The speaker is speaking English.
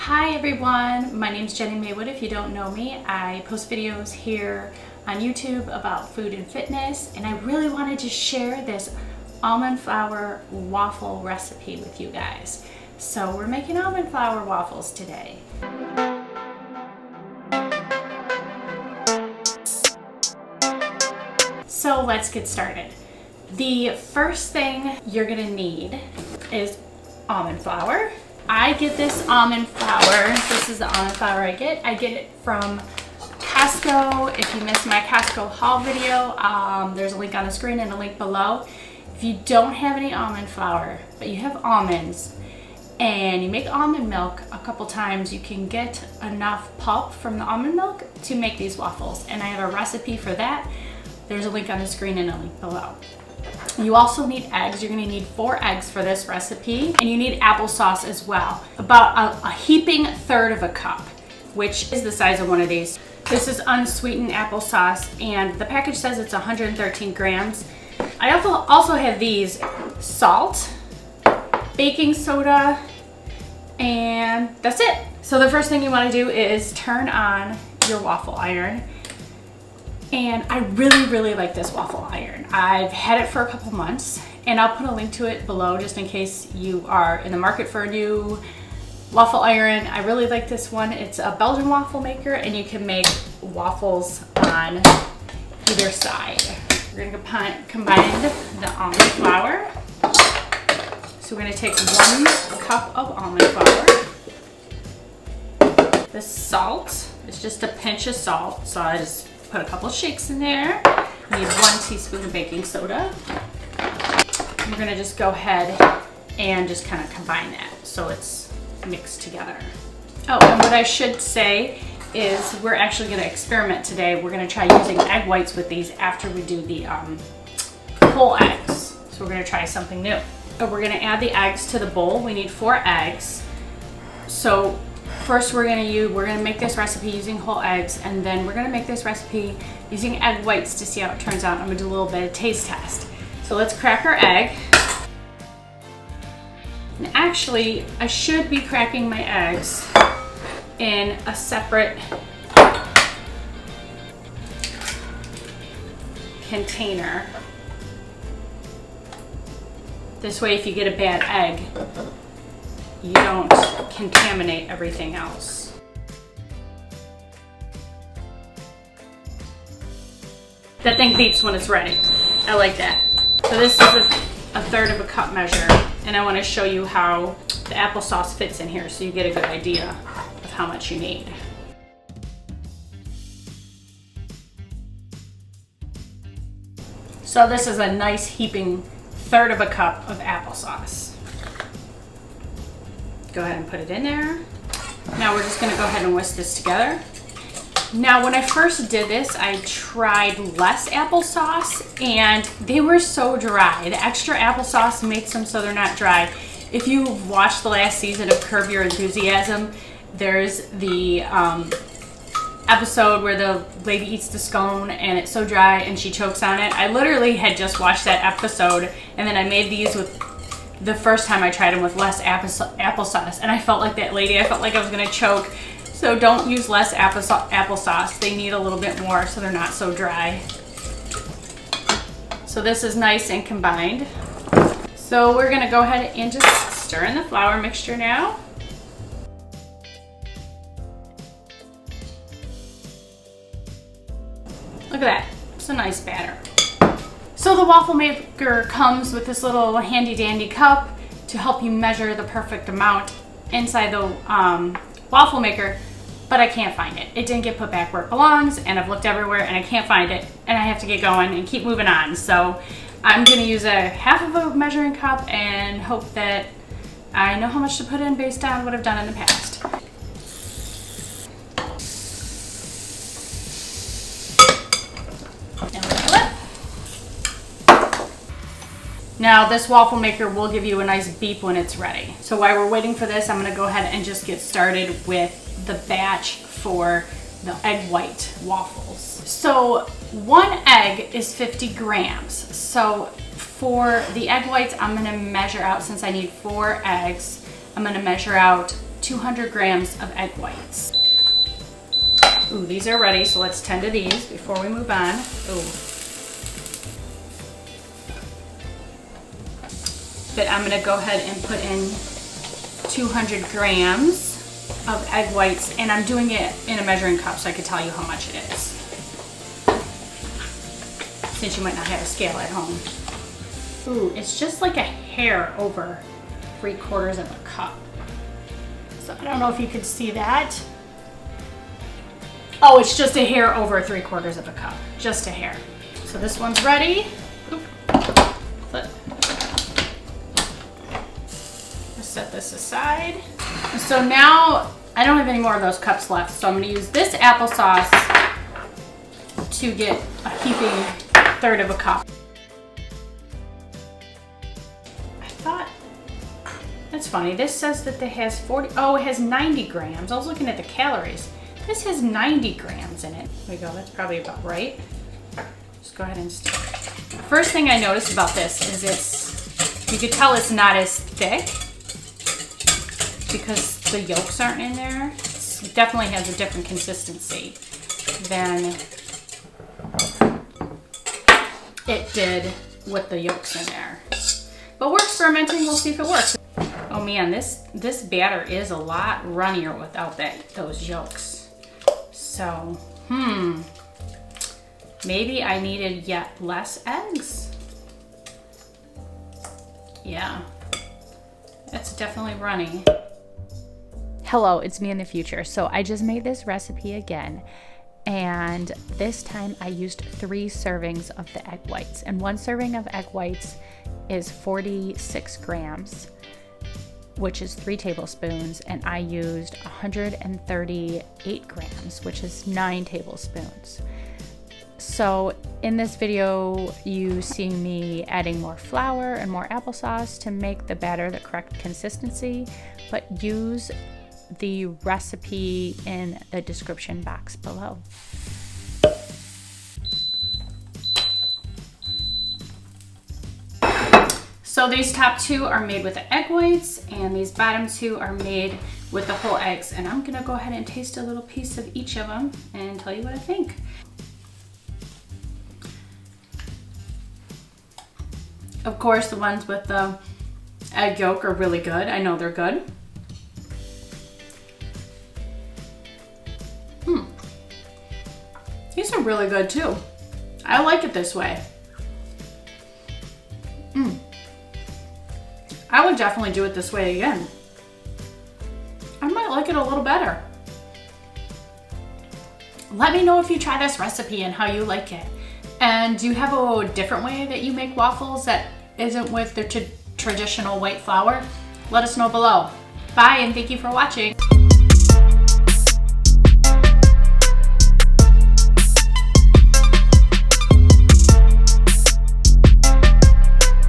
Hi everyone, my name is Jenny Maywood. If you don't know me, I post videos here on YouTube about food and fitness, and I really wanted to share this almond flour waffle recipe with you guys. So we're making almond flour waffles today. So let's get started. The first thing you're gonna need is almond flour. I get this almond flour. This is the almond flour I get. I get it from Costco. If you missed my Costco haul video, there's a link on the screen and a link below. If you don't have any almond flour, but you have almonds, and you make almond milk a couple times, you can get enough pulp from the almond milk to make these waffles. And I have a recipe for that. There's a link on the screen and a link below. You also need eggs. You're going to need 4 eggs for this recipe, and you need applesauce as well. About a heaping third of a cup, which is the size of one of these. This is unsweetened applesauce, and the package says it's 113 grams. I also have these: salt, baking soda, and that's it. So the first thing you want to do is turn on your waffle iron. And I really like this waffle iron. I've had it for a couple months, and I'll put a link to it below just in case you are in the market for a new waffle iron. I really like this one. It's a Belgian waffle maker, and you can make waffles on either side. We're gonna combine the almond flour. So we're gonna take 1 cup of almond flour. The salt, it's just a pinch of salt, so I just put a couple shakes in there. You need 1 teaspoon of baking soda. We're gonna just go ahead and just kind of combine that so it's mixed together. Oh, and what I should say is we're actually gonna experiment today. We're gonna try using egg whites with these after we do the whole eggs. So we're gonna try something new. So we're gonna add the eggs to the bowl. We need 4 eggs. So first we're gonna make this recipe using whole eggs, and then we're gonna make this recipe using egg whites to see how it turns out. I'm gonna do a little bit of taste test. So let's crack our egg. And actually, I should be cracking my eggs in a separate container. This way, if you get a bad egg, you don't contaminate everything else. That thing beeps when it's ready. I like that. So this is a third of a cup measure, and I want to show you how the applesauce fits in here so you get a good idea of how much you need. So this is a nice heaping third of a cup of applesauce. Go ahead and put it in there. Now we're just gonna go ahead and whisk this together. Now when I first did this, I tried less applesauce, and they were so dry. The extra applesauce makes them so they're not dry. If you've watched the last season of Curb Your Enthusiasm, there's the episode where the lady eats the scone and it's so dry and she chokes on it. I literally had just watched that episode, and then I made these with the first time I tried them with less applesauce, and I felt like that lady. I felt like I was gonna choke. So don't use less applesauce. They need a little bit more so they're not so dry. So this is nice and combined. So we're gonna go ahead and just stir in the flour mixture now. Look at that, it's a nice batter. So the waffle maker comes with this little handy dandy cup to help you measure the perfect amount inside the waffle maker, but I can't find it. It didn't get put back where it belongs, and I've looked everywhere and I can't find it, and I have to get going and keep moving on. So I'm gonna use a half of a measuring cup and hope that I know how much to put in based on what I've done in the past. Now this waffle maker will give you a nice beep when it's ready. So while we're waiting for this, I'm gonna go ahead and just get started with the batch for the egg white waffles. So 1 egg is 50 grams. So for the egg whites, I'm gonna measure out, since I need 4 eggs, I'm gonna measure out 200 grams of egg whites. Ooh, these are ready, so let's tend to these before we move on. Ooh. But I'm gonna go ahead and put in 200 grams of egg whites, and I'm doing it in a measuring cup so I can tell you how much it is, since you might not have a scale at home. Ooh, it's just like a hair over 3/4 of a cup. So I don't know if you could see that. Oh, it's just a hair over 3/4 of a cup, just a hair. So this one's ready. Oop. Flip. Set this aside. So now I don't have any more of those cups left, so I'm going to use this applesauce to get a heaping 1/3 of a cup. I thought, that's funny, this says that it has 40, oh, it has 90 grams. I was looking at the calories. This has 90 grams in it. There we go, that's probably about right. Just go ahead and stir. The first thing I noticed about this is you could tell it's not as thick, because the yolks aren't in there. It definitely has a different consistency than it did with the yolks in there. But we're experimenting, we'll see if it works. Oh man, this batter is a lot runnier without those yolks. So, maybe I needed yet less eggs. Yeah, it's definitely runny. Hello, it's me in the future. So I just made this recipe again, and this time I used 3 servings of the egg whites, and 1 serving of egg whites is 46 grams, which is 3 tablespoons, and I used 138 grams, which is 9 tablespoons. So in this video, you see me adding more flour and more applesauce to make the batter the correct consistency, but use the recipe in the description box below. So these top 2 are made with the egg whites, and these bottom 2 are made with the whole eggs. And I'm gonna go ahead and taste a little piece of each of them and tell you what I think. Of course, the ones with the egg yolk are really good. I know they're good. These are really good too. I like it this way. I would definitely do it this way again. I might like it a little better. Let me know if you try this recipe and how you like it. And do you have a different way that you make waffles that isn't with the traditional white flour? Let us know below. Bye, and thank you for watching.